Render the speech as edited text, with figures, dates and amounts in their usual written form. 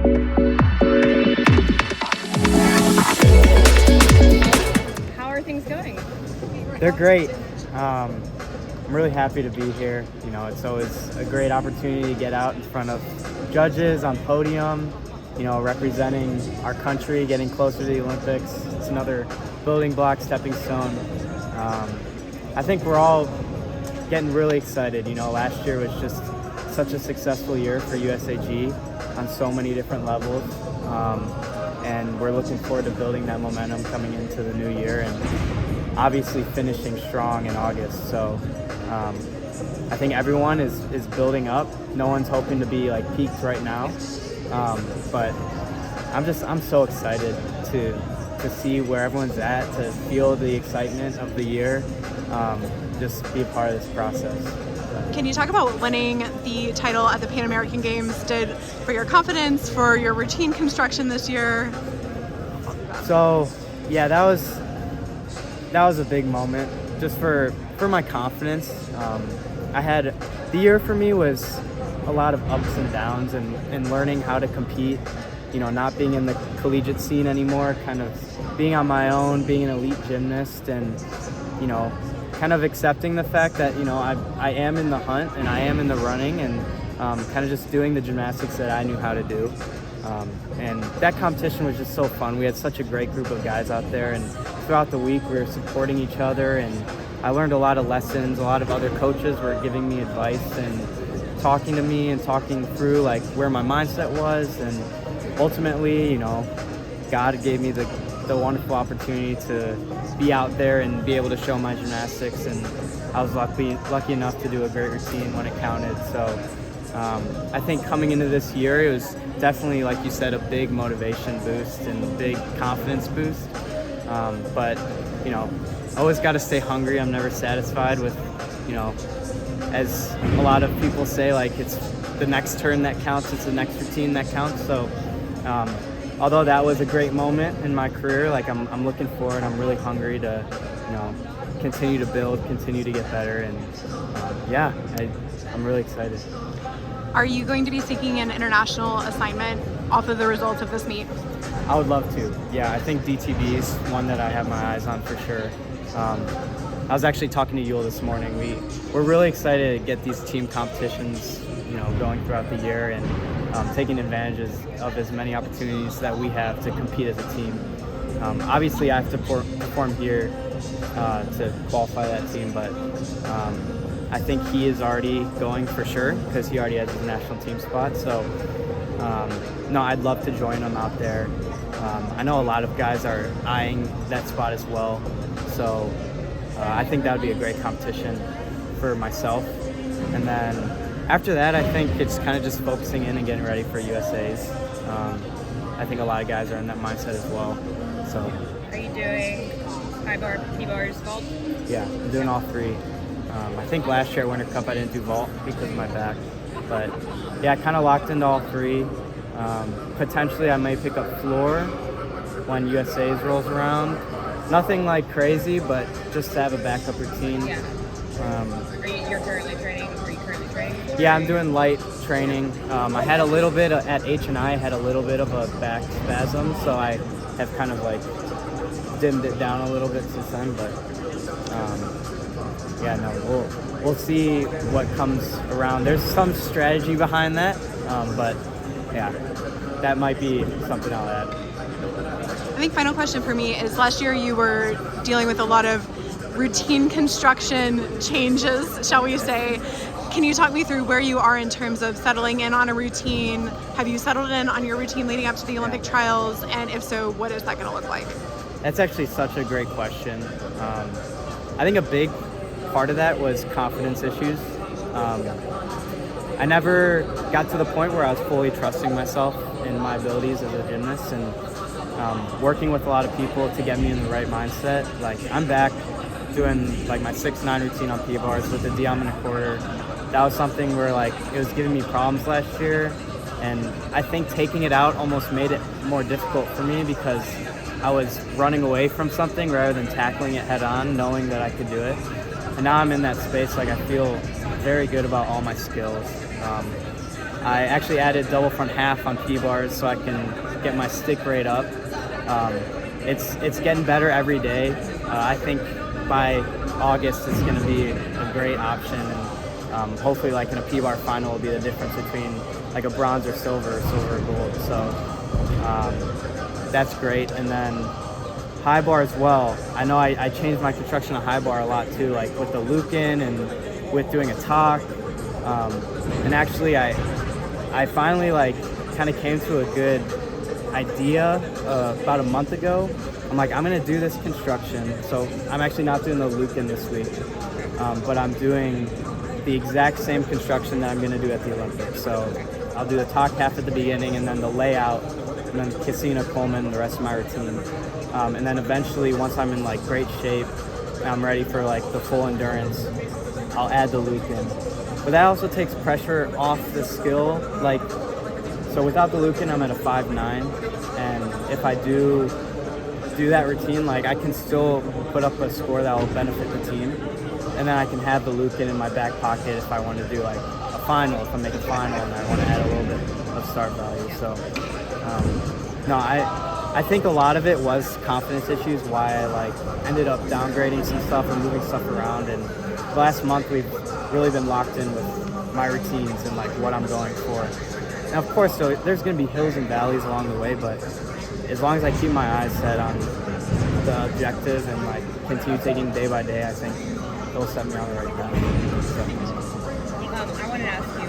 How are things going? They're great. I'm really happy to be here. You know, it's always a great opportunity to get out in front of judges on podium, you know, representing our country, getting closer to the Olympics. It's another building block, stepping stone. I think we're all getting really excited. You know, last year was just such a successful year for USAG on so many different levels. And we're looking forward to building that momentum coming into the new year and obviously finishing strong in August. So I think everyone is building up. No one's hoping to be like peaked right now. But I'm so excited to see where everyone's at, to feel the excitement of the year, just be a part of this process. Can you talk about what winning the title at the Pan American Games did for your confidence, for your routine construction this year? So, yeah, that was a big moment just for my confidence. The year for me was a lot of ups and downs and learning how to compete, you know, not being in the collegiate scene anymore, kind of being on my own, being an elite gymnast, and, you know, kind of accepting the fact that, you know, I am in the hunt and I am in the running, and kind of just doing the gymnastics that I knew how to do. And that competition was just so fun. We had such a great group of guys out there, and throughout the week we were supporting each other, and I learned a lot of lessons. A lot of other coaches were giving me advice and talking to me and talking through like where my mindset was, and ultimately, you know, God gave me the wonderful opportunity to be out there and be able to show my gymnastics, and I was lucky enough to do a great routine when it counted. So I think coming into this year, it was definitely, like you said, a big motivation boost and big confidence boost. But, you know, always got to stay hungry. I'm never satisfied with, you know, as a lot of people say, like, it's the next turn that counts, it's the next routine that counts. So although that was a great moment in my career, like I'm looking forward. I'm really hungry to, you know, continue to build, continue to get better, and yeah, I'm really excited. Are you going to be seeking an international assignment off of the results of this meet? I would love to. Yeah, I think DTB is one that I have my eyes on for sure. I was actually talking to Yule this morning. We're really excited to get these team competitions, you know, going throughout the year, and taking advantages of as many opportunities that we have to compete as a team. Obviously, I have to perform here to qualify that team, but I think he is already going for sure because he already has his national team spot. So, no, I'd love to join him out there. I know a lot of guys are eyeing that spot as well. So I think that would be a great competition for myself. And then after that, I think it's kind of just focusing in and getting ready for USAs. I think a lot of guys are in that mindset as well. So, Are you doing high bar, P-bars, vault? yeah, I'm doing all three. I think last year at Winter Cup I didn't do vault because of my back. But yeah, I kind of locked into all three. Potentially I may pick up floor when USA's rolls around. Nothing like crazy, but just to have a backup routine. Yeah. You're currently training? Are you currently training? Yeah, I'm doing light training. I had a little bit at H&I, I had a little bit of a back spasm, so I have kind of like dimmed it down a little bit since then. But yeah, no, we'll see what comes around. There's some strategy behind that, but yeah, that might be something I'll add. I think final question for me is, last year you were dealing with a lot of routine construction changes, shall we say. Can you talk me through where you are in terms of settling in on a routine? Have you settled in on your routine leading up to the Olympic trials? And if so, what is that going to look like? That's actually such a great question. I think a big part of that was confidence issues. I never got to the point where I was fully trusting myself in my abilities as a gymnast, and working with a lot of people to get me in the right mindset. Like, I'm back doing like my 6-9 routine on P-bars with a DM and a quarter. That was something where like it was giving me problems last year, and I think taking it out almost made it more difficult for me because I was running away from something rather than tackling it head on, knowing that I could do it. And now I'm in that space, like I feel very good about all my skills. I actually added double front half on P-bars so I can get my stick rate up. It's getting better every day. I think by August it's going to be a great option, and hopefully like in a P-bar final will be the difference between like a bronze or silver or gold. So that's great. And then high bar as well. I know I changed my construction of high bar a lot too, like with the Lucan and with doing a talk. And actually I finally like kind of came to a good idea about a month ago. I'm like, I'm gonna do this construction. So I'm actually not doing the Lucan this week, but I'm doing the exact same construction that I'm gonna do at the Olympics. So I'll do the talk half at the beginning and then the layout, and then Cassina, Coleman, the rest of my routine. And then eventually, once I'm in like great shape and I'm ready for like the full endurance, I'll add the Lucan. But that also takes pressure off the skill. Like, so without the Lucan, I'm at a 5.9, and if I do that routine, like I can still put up a score that will benefit the team, and then I can have the Lucan in my back pocket if I want to do like a final, if I make a final and I want to add a little bit of start value. So, no, I think a lot of it was confidence issues, why I like ended up downgrading some stuff and moving stuff around. And the last month we've really been locked in with my routines and like what I'm going for. And of course, so there's going to be hills and valleys along the way, but as long as I keep my eyes set on the objective and like continue taking day by day, I think it'll set me on the right path. So. I wanted to ask you,